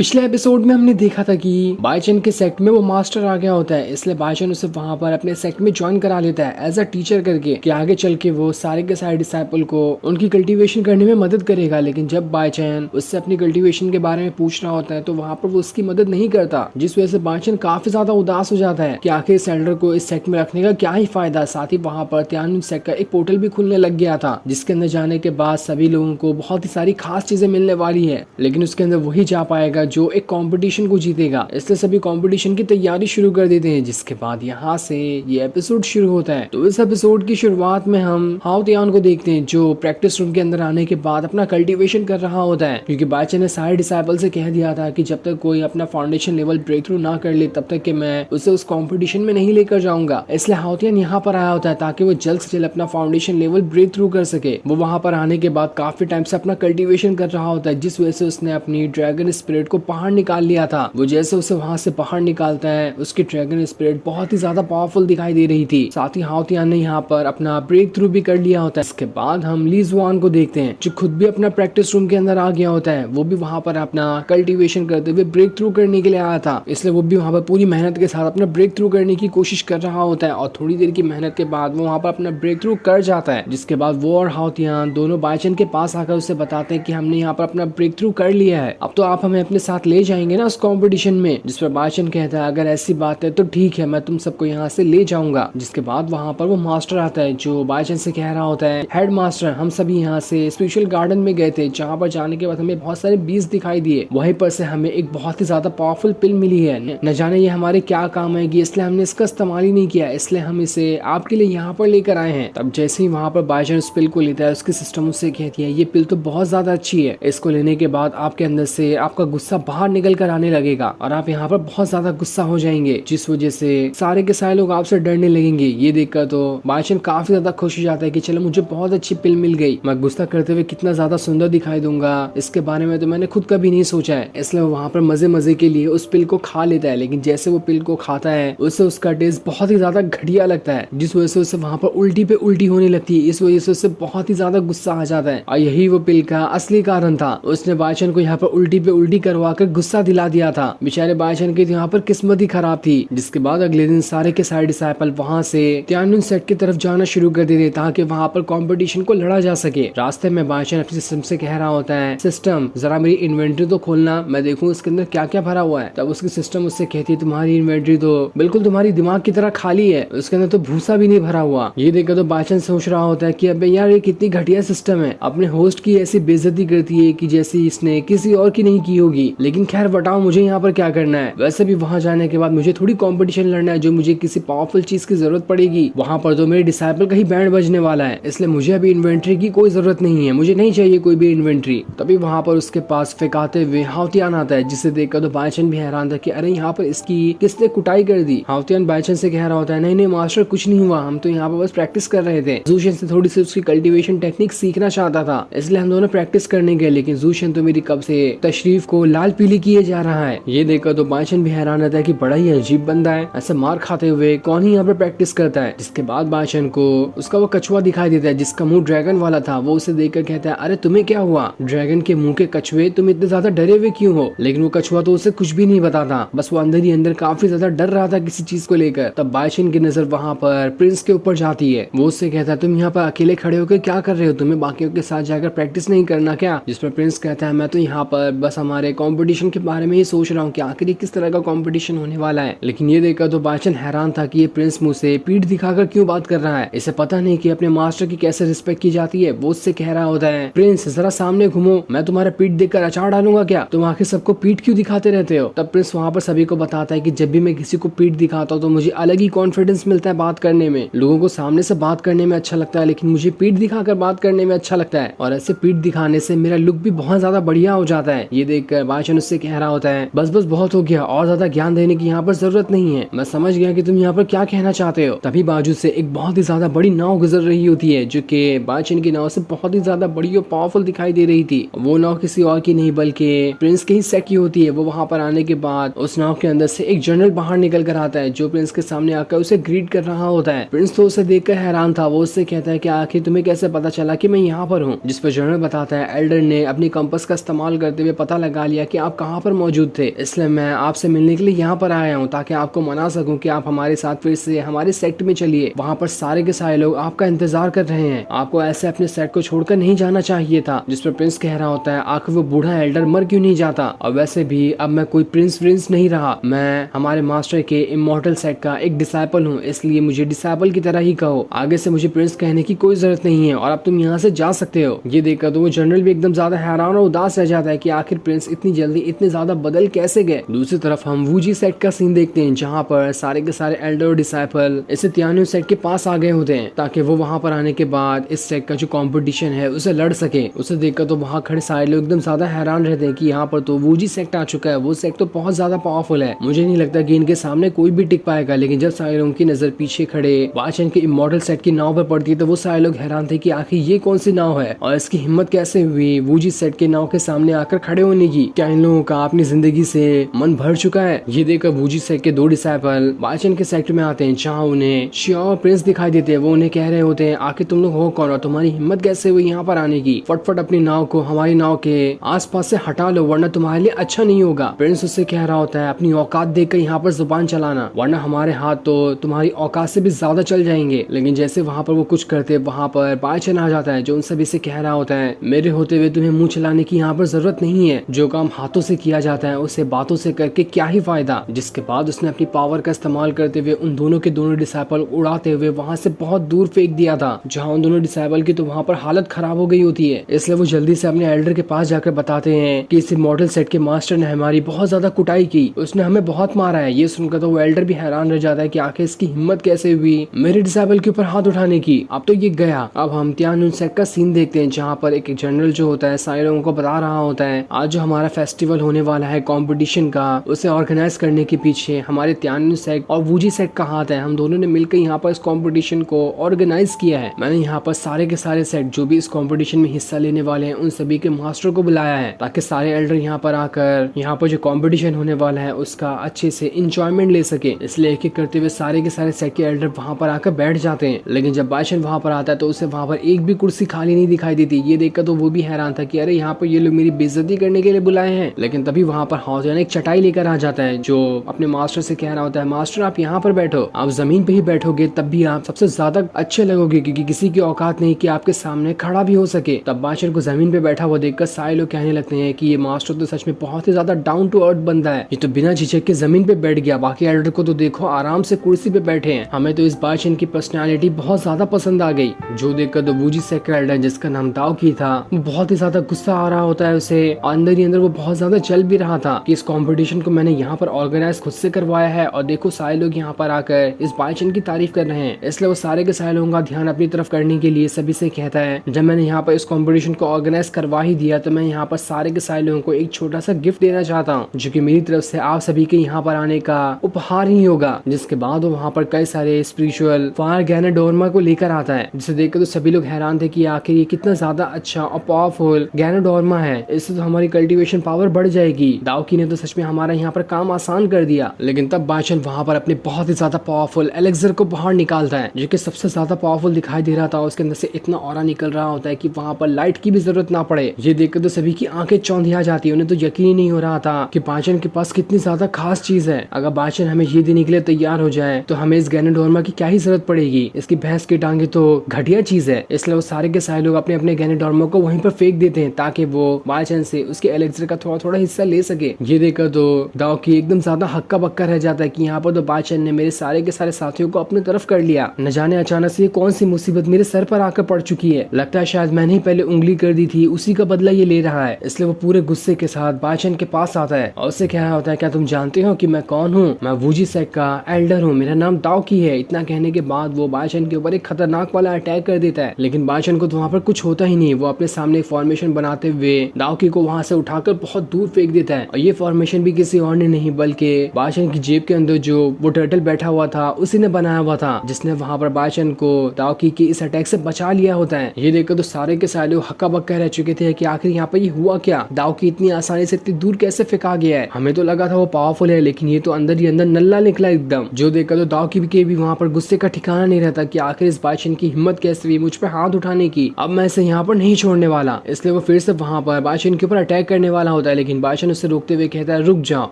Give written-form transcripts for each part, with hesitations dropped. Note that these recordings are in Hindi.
पिछले एपिसोड में हमने देखा था कि बाईचन के सेक्ट में वो मास्टर आ गया होता है, इसलिए बाईचन उसे वहां पर अपने सेक्ट में ज्वाइन करा लेता है एज अ टीचर करके कि आगे चल के वो सारे के सारे डिसाइपल को उनकी कल्टीवेशन करने में मदद करेगा। लेकिन जब बाईचन उससे अपनी कल्टीवेशन के बारे में पूछ रहा होता है तो वहाँ पर वो उसकी मदद नहीं करता, जिस वजह से बाईचन काफी ज्यादा उदास हो जाता है कि आखिर इस एल्डर को इस सेक्ट में रखने का क्या ही फायदा। साथ ही वहाँ पर त्यानुन सेक्ट का एक पोर्टल भी खुलने लग गया था, जिसके अंदर जाने के बाद सभी लोगों को बहुत ही सारी खास चीजें मिलने वाली है, लेकिन उसके अंदर वही जा पाएगा जो एक कंपटीशन को जीतेगा। इसलिए सभी कंपटीशन की तैयारी शुरू कर देते हैं, जिसके बाद यहाँ से ये एपिसोड शुरू होता है। तो इस एपिसोड की शुरुआत में हम हाओ तियान को देखते हैं जो प्रैक्टिस रूम के अंदर आने के बाद अपना कल्टीवेशन कर रहा होता है, क्योंकि बाईचन ने सारे डिसाइपल से कह दिया था कि जब तक कोई अपना फाउंडेशन लेवल ब्रेक थ्रू ना कर ले तब तक कि मैं उसे उस कंपटीशन में नहीं लेकर जाऊंगा। इसलिए हाओ तियान यहाँ पर आया होता है ताकि वो जल्द से जल्द अपना फाउंडेशन लेवल ब्रेक थ्रू कर सके। वो वहां पर आने के बाद काफी टाइम से अपना कल्टीवेशन कर रहा होता है, जिस वजह से उसने अपनी ड्रैगन स्पिरिट को बाहर निकाल लिया था। वो जैसे उसे वहां से बाहर निकालता है उसकी ड्रैगन स्पिरिट बहुत ही ज्यादा पावरफुल दिखाई दे रही थी। साथ ही हाओ तियान ने यहाँ पर अपना ब्रेक थ्रू भी कर लिया होता है। इसके बाद हम ली जुआन को देखते हैं जो खुद भी अपना प्रैक्टिस रूम के अंदर आ गया होता है। वो भी वहां पर अपना कल्टीवेशन करते हुए ब्रेक थ्रू करने के लिए आया था, इसलिए वो भी वहां पर पूरी मेहनत के साथ अपना ब्रेक थ्रू करने की कोशिश कर रहा होता है। और थोड़ी देर की मेहनत के बाद वो वहां पर अपना ब्रेक थ्रू कर जाता है, जिसके बाद वो और हाओ तियान दोनों बाईचन के पास आकर उसे बताते हैं कि हमने यहाँ पर अपना ब्रेक थ्रू कर लिया है, अब तो आप हमें अपने साथ ले जाएंगे ना उस कंपटीशन में। जिस पर बाईचन कहता है अगर ऐसी बात है तो ठीक है, मैं तुम सबको यहाँ से ले जाऊंगा। जिसके बाद वहाँ पर वो मास्टर आता है जो बाईचन से कह रहा होता है हेड मास्टर हम सभी यहाँ से स्पिरिचुअल गार्डन में गए थे, जहाँ पर जाने के बाद हमें बहुत सारे बीज दिखाई दिए, वहीं पर से हमें एक बहुत ही ज्यादा पावरफुल पिल मिली है, न जाने ये हमारे क्या काम आएगी, इसलिए हमने इसका इस्तेमाल ही नहीं किया, इसलिए हम इसे आपके लिए यहाँ पर लेकर आए हैं। तब जैसे ही वहाँ पर बाईचन उस पिल को लेता है उसकी सिस्टम उससे कहती है ये पिल तो बहुत ज्यादा अच्छी है, इसको लेने के बाद आपके अंदर से आपका गुस्सा बाहर निकल कर आने लगेगा और आप यहाँ पर बहुत ज्यादा गुस्सा हो जाएंगे, जिस वजह से सारे के सारे लोग आपसे डरने लगेंगे। ये देखकर तो बाईचन काफी ज्यादा खुश हो जाता है कि चलो मुझे बहुत अच्छी पिल मिल गई, मैं गुस्सा करते हुए कितना ज्यादा सुंदर दिखाई दूंगा, इसके बारे में तो मैंने खुद कभी नहीं सोचा है। इसलिए वो वहाँ पर मजे मजे के लिए उस पिल को खा लेता है, लेकिन जैसे वो पिल को खाता है उससे उसका टेस्ट बहुत ही ज्यादा घटिया लगता है, जिस वजह से उसे वहाँ पर उल्टी पे उल्टी होने लगती है। इस वजह से उसे बहुत ही ज्यादा गुस्सा आ जाता है और यही वो पिल का असली कारण था। उसने बाईचन को यहाँ पर उल्टी पे उल्टी करवा कर गुस्सा दिला दिया था। बेचारे बाईचन की यहाँ पर किस्मत ही खराब थी। जिसके बाद अगले दिन सारे के सारे डिसाइपल वहाँ से त्यानुन सेट की तरफ जाना शुरू कर देते ताकि वहाँ पर कंपटीशन को लड़ा जा सके। रास्ते में बाईचन अपने सिस्टम से कह रहा होता है सिस्टम जरा मेरी इन्वेंट्री तो खोलना, मैं देखूं इसके अंदर क्या क्या भरा हुआ है। तब उसकी सिस्टम उससे कहती है तुम्हारी इन्वेंट्री तो बिल्कुल तुम्हारी दिमाग की तरह खाली है, उसके अंदर तो भूसा भी नहीं भरा हुआ। ये देखकर तो बाईचन सोच रहा होता है कि अबे यार ये कितनी घटिया सिस्टम है, अपने होस्ट की ऐसी बेइज्जती करती है कि जैसी इसने किसी और की नहीं की होगी। लेकिन खैर बताओ मुझे यहाँ पर क्या करना है। वैसे भी वहाँ जाने के बाद मुझे थोड़ी कंपटीशन लड़ना है जो मुझे किसी पावरफुल चीज की जरूरत पड़ेगी, वहाँ पर तो मेरे डिसाइपल का ही बैंड बजने वाला है, इसलिए मुझे अभी इन्वेंट्री की कोई जरूरत नहीं है, मुझे नहीं चाहिए कोई भी इन्वेंट्री। तभी वहाँ पर उसके पास फेंकाते हुए हाओ तियान आता है, जिसे देखकर तो बाईचन भी हैरान था कि अरे यहाँ पर इसकी किसने कुटाई कर दी। हाओ तियान बाईचन से कह रहा होता है नहीं नहीं मास्टर कुछ नहीं हुआ, हम तो यहाँ पर बस प्रैक्टिस कर रहे थे, जूशन से थोड़ी सी उसकी कल्टीवेशन टेक्निक सीखना चाहता था, इसलिए हम दोनों प्रैक्टिस करने गए, लेकिन जूशन तो मेरी कब से तशरीफ को लाल पीली किए जा रहा है। ये देखकर तो बाईचन भी हैरान रहता है कि बड़ा ही अजीब बंदा है, ऐसे मार खाते हुए कौन ही यहाँ पर प्रैक्टिस करता है। जिसके बाद बाईचन को उसका वो कछुआ दिखाई देता है जिसका मुंह ड्रैगन वाला था। वो उसे देखकर कहता है अरे तुम्हें क्या हुआ, ड्रैगन के मुंह के कछुए तुम इतने ज्यादा डरे हुए क्यों हो। लेकिन वो कछुआ तो उसे कुछ भी नहीं बताता, बस वो अंदर ही अंदर काफी ज्यादा डर रहा था किसी चीज को लेकर। तब बाईचन की नजर वहाँ पर प्रिंस के ऊपर जाती है। वो उससे कहता है तुम यहाँ पर अकेले खड़े होकर क्या कर रहे हो, तुम्हें बाकियों के साथ जाकर प्रैक्टिस नहीं करना क्या। जिस पर प्रिंस कहता है मैं तो यहाँ पर बस हमारे कंपटीशन के बारे में ही सोच रहा हूँ कि आखिर किस तरह का कंपटीशन होने वाला है। लेकिन ये देखकर तो बाईचन हैरान था कि ये प्रिंस मुझ से पीठ दिखाकर क्यों बात कर रहा है, इसे पता नहीं कि अपने मास्टर की कैसे रिस्पेक्ट की जाती है। वो उससे कह रहा होता है प्रिंस जरा सामने घूमो, मैं तुम्हारा पीठ देखकर अचार डालूंगा क्या, तुम आखिर सबको पीठ क्यों दिखाते रहते हो। तब प्रिंस वहाँ पर सभी को बताता है कि जब भी मैं किसी को पीठ दिखाता हूँ तो मुझे अलग ही कॉन्फिडेंस मिलता है बात करने में, लोगों को सामने से बात करने में अच्छा लगता है, लेकिन मुझे पीठ दिखाकर बात करने में अच्छा लगता है, और ऐसे पीठ दिखाने से मेरा लुक भी बहुत ज्यादा बढ़िया हो जाता है। ये देखकर बाईचन उससे कह रहा होता है बस बस बहुत हो गया, और ज्यादा ज्ञान देने की यहाँ पर जरूरत नहीं है, मैं समझ गया कि तुम यहाँ पर क्या कहना चाहते हो। तभी बाजू से एक बहुत ही ज्यादा बड़ी नाव गुजर रही होती है जो कि बाईचन की नाव से बहुत ही ज्यादा बड़ी और पावरफुल दिखाई दे रही थी। वो नाव किसी और की नहीं बल्कि प्रिंस के ही सेट की होती है। वो वहाँ पर आने के बाद उस नाव के अंदर से एक जनरल बाहर निकल कर आता है जो प्रिंस के सामने आकर उसे ग्रीट कर रहा होता है। प्रिंस तो उसे देखकर हैरान था। वो उससे कहता है कि आखिर तुम्हें कैसे पता चला कि मैं यहाँ पर हूँ। जिस पर जनरल बताता है एल्डर ने अपनी कंपास का इस्तेमाल करते हुए पता लगा लिया कि आप कहाँ पर मौजूद थे, इसलिए मैं आपसे मिलने के लिए यहाँ पर आया हूँ ताकि आपको मना सकूं कि आप हमारे साथ फिर से हमारे सेक्ट में चलिए। वहाँ पर सारे के सारे लोग आपका इंतजार कर रहे हैं। आपको ऐसे अपने सेट को छोड़कर नहीं जाना चाहिए था। जिस पर प्रिंस कह रहा होता है आखिर वो बूढ़ा एल्डर मर क्यों नहीं जाता, और वैसे भी अब मैं कोई प्रिंस नहीं रहा, मैं हमारे मास्टर के इमॉर्टल सेट का एक डिसाइपल हूँ, इसलिए मुझे डिसाइपल की तरह ही कहो। आगे से मुझे प्रिंस कहने की कोई जरूरत नहीं है और अब तुम यहाँ से जा सकते हो। ये देखकर तो वो जनरल भी एकदम ज्यादा हैरान और उदास रह जाता है कि आखिर प्रिंस इतनी जल्दी इतने ज्यादा बदल कैसे गए। दूसरी तरफ हम वूजी सेट का सीन देखते हैं जहाँ पर सारे के सारे एल्डर और डिसाइपल इस तियान्यू सेट के पास आ गए होते हैं ताकि वो वहाँ पर आने के बाद इस सेट का जो कंपटीशन है उसे लड़ सके। उसे देखकर तो वहाँ खड़े सारे लोग एकदम ज्यादा हैरान रहते हैं कि यहाँ पर तो वूजी सेट आ चुका है, वो सेट तो बहुत ज्यादा पावरफुल है, मुझे नहीं लगता कि इनके सामने कोई भी टिक पाएगा। लेकिन जब सारे लोगों की नजर पीछे खड़े वाचन के इमॉर्टल सेट की नाव पर पड़ती है तो वो सारे लोग हैरान थे कि आखिर ये कौन सी नाव है और इसकी हिम्मत कैसे हुई वूजी सेट के नाव के सामने आकर खड़े होने की। क्या इन लोगों का अपनी जिंदगी से मन भर चुका है? ये देखकर वूजी सेट के दो डिसाइपल वाचन के सेक्टर में आते हैं जहाँ उन्हें शिया और प्रिंस दिखाई देते हैं। वो उन्हें कह रहे होते हैं आखिर तुम लोग हो कौन और तुम्हारी हिम्मत कैसे हुई यहाँ पर आने की? फटफट अपनी नाव को हमारी नाव के आसपास से हटा लो वरना तुम्हारे लिए अच्छा नहीं होगा। प्रिंस उससे कह रहा होता है अपनी औकात देखकर यहाँ पर जुबान चलाना वरना हमारे हाथ तो तुम्हारी औकात से भी ज्यादा चल जाएंगे। लेकिन जैसे वहाँ पर वो कुछ करते वहाँ पर बायचन आ जाता है जो उन सभी से कह रहा होता है मेरे होते हुए तुम्हें मुंह चलाने की यहाँ पर जरूरत नहीं है, जो काम हाथों से किया जाता है उसे बातों से करके क्या ही फायदा। जिसके बाद उसने अपनी पावर का इस्तेमाल करते हुए उन दोनों के दोनों डिसाइपल उड़ाते हुए वहाँ से बहुत दूर फेंक दिया था जहाँ उन दोनों डिसाइपल की तो वहाँ पर हालत खराब हो गई होती है। इसलिए वो जल्दी से अपने एल्डर के पास जाकर बताते हैं कि इस मॉडल सेट के मास्टर ने हमारी बहुत ज्यादा कुटाई की, उसने हमें बहुत मारा है। ये सुनकर तो वो एल्डर भी हैरान रह जाता है कि आखिर इसकी हिम्मत कैसे हुई मेरे डिसाइबल के ऊपर हाथ उठाने की। अब तो ये गया। अब हम त्यान सेट का सीन देखते हैं जहाँ पर एक जनरल जो होता है सारे लोगों को बता रहा होता है आज जो हमारा फेस्टिवल होने वाला है कंपटीशन का उसे ऑर्गेनाइज करने के पीछे हमारे त्यान सेट और वूजी सेट का हाथ है। हम दोनों ने मिलकर यहाँ पर इस कंपटीशन को ऑर्गेनाइज किया है। मैंने यहाँ पर सारे के सारे सेट जो भी इस कंपटीशन में हिस्सा लेने वाले हैं उन सभी के मास्टर को बुलाया है ताकि सारे एल्डर यहाँ पर आकर यहाँ पर जो कंपटीशन होने वाला है उसका अच्छे से इंजॉयमेंट ले सके। इसलिए एक एक करते हुए सारे के सारे सेट के एल्डर वहाँ पर आकर बैठ जाते हैं। लेकिन जब बायशन वहाँ पर आता है तो उसे वहाँ पर एक भी कुर्सी खाली नहीं दिखाई देती। ये देखकर तो वो भी हैरान था कि अरे यहाँ पर ये लोग मेरी बेइज्जती करने के लिए बुलाए हैं। लेकिन तभी वहाँ पर हौजन एक चटाई लेकर आ जाता है जो अपने मास्टर से कह रहा होता है मास्टर आप यहाँ पर बैठो, आप जमीन पे ही बैठोगे तब भी आप सबसे ज्यादा अच्छे लगोगे क्योंकि किसी की औकात नहीं कि आपके सामने खड़ा भी हो सके। तब बादशाह को जमीन पे बैठा हुआ देखकर सारे लोग कहने लगते हैं कि ये मास्टर तो सच में बहुत ही ज्यादा डाउन टू अर्थ बंदा है, ये तो बिना झिझक के जमीन पे बैठ गया। बाकी एल्डर को तो देखो आराम से कुर्सी पे बैठे हैं। हमें तो इस बादशाह की पर्सनैलिटी बहुत ज्यादा पसंद आ गई। जो देखकर तो वूजी सेक्टर एल्डर जिसका नाम दाव की था बहुत ही ज्यादा गुस्सा आ रहा होता है उसे। अंदर ही अंदर वो बहुत ज्यादा चल भी रहा था कि इस कंपटीशन को मैंने यहाँ पर ऑर्गेनाइज खुद से करवाया है और देखो सारे लोग यहाँ पर आकर इस बादशाह की तारीफ कर रहे हैं। इसलिए वो सारे के सारे लोगों का ध्यान अपनी तरफ करने के लिए सभी से कहता है जब मैंने यहाँ पर इस कंपटीशन को ऑर्गेनाइज करवा ही दिया तो मैं यहाँ पर सारे के सारे लोगों को एक छोटा सा गिफ्ट देना चाहता हूँ जो कि मेरी तरफ से आप सभी के यहाँ पर आने का उपहार ही होगा। जिसके बाद वो वहाँ पर कई सारे स्पिरिचुअल फायर गैनोडोर्मा को लेकर आता है जिसे देखकर तो सभी लोग हैरान थे कि आखिर ये कितना ज्यादा अच्छा और पावरफुल गैनोडोर्मा है, इससे तो हमारी कल्टीवेशन पावर बढ़ जाएगी। दावकी ने तो सच में हमारा यहाँ पर काम आसान कर दिया। लेकिन तब बादशाह वहाँ पर अपने बहुत ही ज्यादा पावरफुल एलेक्सर को बाहर निकालता है जो कि सबसे ज्यादा पावरफुल दिखाई दे रहा था। उसके अंदर से इतना ऑरा निकल रहा होता है कि वहाँ पर लाइट की भी जरूरत ना पड़े। ये देखकर तो सभी की आंखें चौंधिया जाती है। उन्हें तो यकीन ही नहीं हो रहा था कि बादशाह के पास कितनी ज्यादा खास चीज है। अगर बादशाह हमें ये देने के लिए तैयार हो जाए तो हमें इस गैनोडोर्मा की क्या ही जरूरत पड़ेगी, इसकी भैंस की टांगे तो घटिया चीज है। इसलिए वो सारे के सारे लोग अपने अपने गैनोडोर्मा को वहीं पर फेंक देते हैं ताकि वो बादशाह से उसके एलेक्सर का थोड़ा थोड़ा हिस्सा ले सके। ये देखकर तो दाव की एकदम ज्यादा हक्का बक्का रह जाता है कि यहाँ पर तो बादशाह ने मेरे सारे के सारे साथियों को अपनी तरफ कर लिया। न जाने अचानक से ये कौन सी मुसीबत मेरे सर पर आकर पड़ चुकी है। लगता है शायद मैंने ही पहले उंगली कर दी थी, उसी का बदला ये ले रहा है। इसलिए वो पूरे गुस्से के साथ बादशाह के पास आता है और उससे कह रहा होता है क्या तुम जानते हो कि मैं कौन हूँ? मैं वूजी सेट का एल्डर हूँ, मेरा नाम दाव की है। इतना कहने के बाद वो बादशाह के ऊपर एक खतरनाक वाला अटैक कर देता है। लेकिन बादशाह को तो वहाँ पर कुछ होता ही नहीं। वो अपने सामने एक फॉर्मेशन बनाते हुए दाव की को वहाँ से उठाकर बहुत दूर फेंक देता है। और ये फॉर्मेशन भी किसी और ने नहीं बल्कि बादशाह की जेब के अंदर जो वो टर्टल बैठा हुआ था उसी ने बनाया हुआ था जिसने वहाँ पर बादशाह को दाव की इस अटैक से बचा लिया होता है। ये देखकर तो सारे के सारे लोग हक्का बक्का रह चुके थे कि आखिर यहाँ पर ये हुआ क्या, दाव की इतनी आसानी से इतनी दूर कैसे फेंका गया है। हमें तो लगा था वो पावरफुल है लेकिन ये तो अंदर ही अंदर नल्ला निकला एकदम। जो देखकर तो दाव की भी वहाँ पर गुस्से का ठिकाना नहीं रहता कि आखिर इस बादशाह की हिम्मत कैसे हुई मुझ पर हाथ उठाने की, अब मैं इसे यहाँ पर नहीं छोड़ने वाला। इसलिए वो फिर से वहाँ पर बादशाह के ऊपर अटैक करने वाला होता है, लेकिन बाइचन उसे रोकते हुए कहता है रुक जाओ,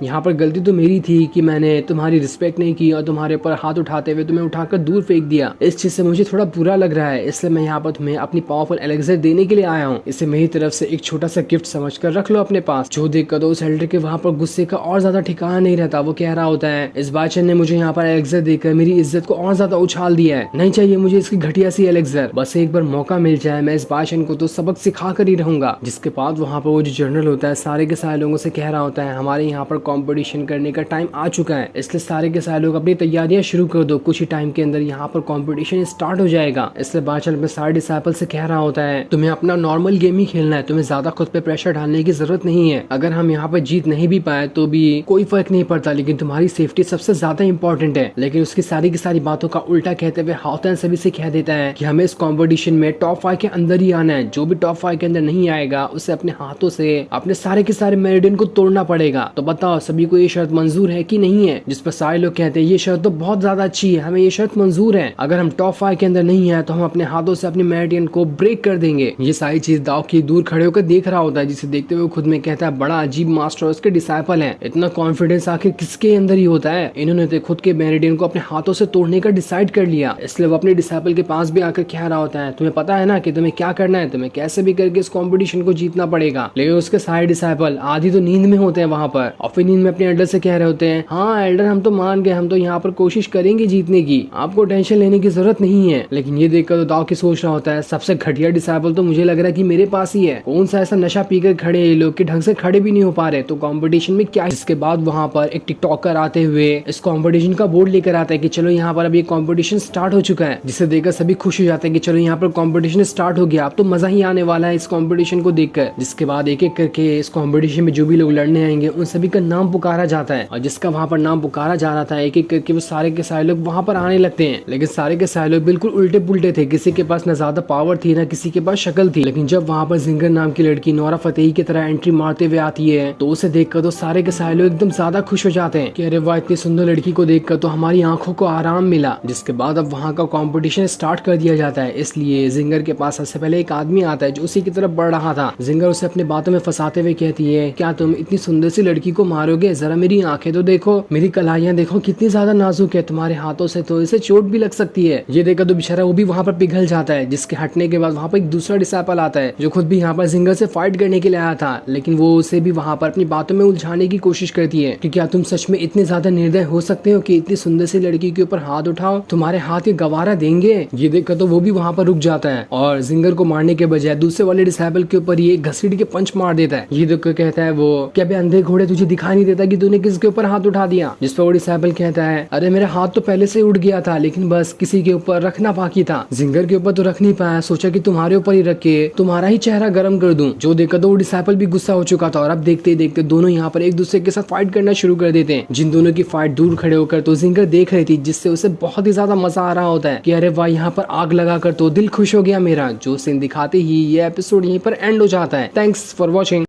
यहाँ पर गलती तो मेरी थी कि मैंने तुम्हारी रिस्पेक्ट नहीं की और तुम्हारे ऊपर हाथ उठाते हुए तुम्हें उठाकर दूर फेंक दिया। इस चीज से मुझे थोड़ा बुरा लग रहा है, इसलिए मैं यहाँ पर तुम्हें अपनी पावरफुल एलेक्सर देने के लिए आया हूँ। इसे मेरी तरफ से एक छोटा सा गिफ्ट समझकर रख लो अपने पास। जो देखकर तो उस एल्डर के वहाँ पर गुस्से का और ज्यादा ठिकाना नहीं रहता। वो कह रहा होता है इस बाइचन ने मुझे यहाँ पर एलेक्सर देकर मेरी इज्जत को और ज्यादा उछाल दिया है, नहीं चाहिए मुझे इसकी घटिया सी एलेक्सर। बस एक बार मौका मिल जाए मैं इस बाइचन को तो सबक सिखा कर ही रहूंगा। जिसके बाद वहाँ पर वो जो जनरल होता है सारे के सारे लोगों से कह रहा होता है हमारे यहाँ पर कॉम्पिटिशन करने का टाइम आ चुका है, इसलिए सारे के सारे लोग अपनी तैयारियां शुरू कर दो, कुछ ही टाइम के अंदर यहाँ पर कॉम्पिटिशन स्टार्ट हो जाएगा। इसलिए बाइचन अपने सारे डिसाइपल से कह रहा होता है तुम्हें अपना नॉर्मल गेम ही खेलना है, तुम्हें ज्यादा खुद पे प्रेशर डालने की जरूरत नहीं है। अगर हम यहाँ पर जीत नहीं भी पाए तो भी कोई फर्क नहीं पड़ता, लेकिन तुम्हारी सेफ्टी सबसे ज्यादा इंपॉर्टेंट है। लेकिन उसकी सारी की सारी बातों का उल्टा कहते हुए हाउतन सभी से कह देता है कि हमें इस कॉम्पिटिशन में टॉप 5 के अंदर ही आना है, जो भी टॉप 5 के अंदर नहीं आएगा उसे अपने हाथों से अपने सारे के सारे मेरिडियन को तोड़ना पड़ेगा। तो बताओ सभी को ये शर्त मंजूर है कि नहीं है? जिस पर सारे लोग कहते हैं ये शर्त तो बहुत ज्यादा अच्छी है, हमें ये शर्त मंजूर है, अगर हम टॉप 5 के अंदर नहीं है तो हम अपने हाथों से अपने मेरिडियन को ब्रेक कर देंगे। ये सारी चीज दाव की दूर खड़े होकर देख रहा होता है, जिसे देखते हुए खुद में कहता है बड़ा अजीब मास्टर उसके डिसाइपल है, इतना कॉन्फिडेंस आखिर किसके अंदर ही होता है? इन्होंने तो खुद के मेरिडियन को अपने हाथों से तोड़ने का डिसाइड कर लिया। इसलिए वो अपने डिसाइपल के पास भी आकर कह रहा होता है तुम्हें पता है ना कि तुम्हें क्या करना है, तुम्हें कैसे भी करके इस कॉम्पिटिशन को जीतना पड़ेगा। लेकिन उसके सारे डिसाइपल आधी तो नींद में होते हैं वहाँ पर, और फिर नींद में अपने एल्डर से कह रहे होते हैं हाँ एल्डर हम तो मान गए, हम तो यहाँ पर कोशिश करेंगे जीतने की, आपको टेंशन लेने की जरूरत नहीं है। लेकिन ये देखकर तो दाव की सोच रहा होता है सबसे घटिया डिसाइपल तो मुझे लग रहा है कि मेरे पास ही है, कौन सा ऐसा नशा पीकर खड़े ये लोग कि ढंग से खड़े भी नहीं हो पा रहे, तो कंपटीशन में क्या। इसके बाद वहाँ पर एक टिकटॉकर आते हुए इस कंपटीशन का बोर्ड लेकर आता है कि चलो यहाँ पर अब ये कंपटीशन स्टार्ट हो चुका है, जिसे देखकर सभी खुश हो जाते हैं कि चलो यहाँ पर कंपटीशन स्टार्ट हो गया, अब तो मजा ही आने वाला है इस कंपटीशन को देखकर। जिसके बाद एक एक करके इस कंपटीशन में जो भी लोग लड़ने आएंगे उन सभी का नाम पुकारा जाता है, और जिसका वहाँ पर नाम पुकारा जा रहा था एक एक करके वो सारे के सारे लोग वहाँ पर आने लगते हैं। लेकिन सारे के सारे लोग बिल्कुल उल्टे पुल्टे थे, किसी के पास न ज्यादा पावर थी न किसी के पास शक्ल थी। लेकिन जब वहाँ पर जिंगर नाम की लड़की नोरा फतेही की तरह एंट्री मारते हुए आती है तो उसे देखकर तो सारे के सारे लोग एकदम ज्यादा खुश हो जाते हैं कि अरे वाह इतनी सुंदर लड़की को देखकर तो हमारी आंखों को आराम मिला। जिसके बाद अब वहाँ का कंपटीशन स्टार्ट कर दिया जाता है। इसलिए जिंगर के पास सबसे पहले एक आदमी आता है जो उसी की तरफ बढ़ रहा था। जिंगर उसे अपने बातों में फंसाते हुए कहती है क्या तुम इतनी सुंदर सी लड़की को मारोगे, जरा मेरी आंखें तो देखो, मेरी कलाइयां देखो कितनी ज्यादा नाजुक है, तुम्हारे हाथों से तो इसे चोट भी लग सकती है। ये देखकर तो बेचारा वो भी वहाँ पर पिघल जाता है। जिसके हटने के बाद वहाँ पर एक दूसरा डिसाइपल आता है जो खुद भी यहाँ पर जिंगर से फाइट करने के लिए आया था, लेकिन वो उसे भी वहाँ पर अपनी बातों में उलझाने की कोशिश करती है कि क्या तुम सच में इतने ज्यादा निर्दय हो सकते हो कि इतनी सुंदर सी लड़की के ऊपर हाथ उठाओ, तुम्हारे हाथ ये गवारा देंगे। ये देखकर तो वो भी वहाँ पर रुक जाता है और जिंगर को मारने के बजाय दूसरे वाले डिसाइपल के ऊपर ये घसीट के पंच मार देता है। ये देखकर कहता है वो क्या बे अंधे घोड़े तुझे दिखाई नहीं देता कि तूने किसके ऊपर हाथ उठा दिया? जिस पर वो डिसाइपल कहता है अरे मेरा हाथ तो पहले से उठ गया था, लेकिन बस किसी के ऊपर रखना बाकी था, जिंगर के ऊपर तो रख नहीं पाया, सोचा कि तुम्हारे ऊपर ही रख के तुम्हारा ही चेहरा गर्म कर दूं। जो देखकर तो वो डिसाइपल भी गुस्सा हो चुका था और अब देखते देखते दोनों यहाँ पर एक दूसरे के साथ फाइट करना शुरू कर देते हैं। जिन दोनों की फाइट दूर खड़े होकर तो जिंगर देख रही थी, जिससे उसे बहुत ही ज्यादा मजा आ रहा होता है कि अरे वाह यहाँ पर आग लगा कर तो दिल खुश हो गया मेरा। जो सीन दिखाते ही ये एपिसोड यहीं पर एंड हो जाता है। Thanks for watching.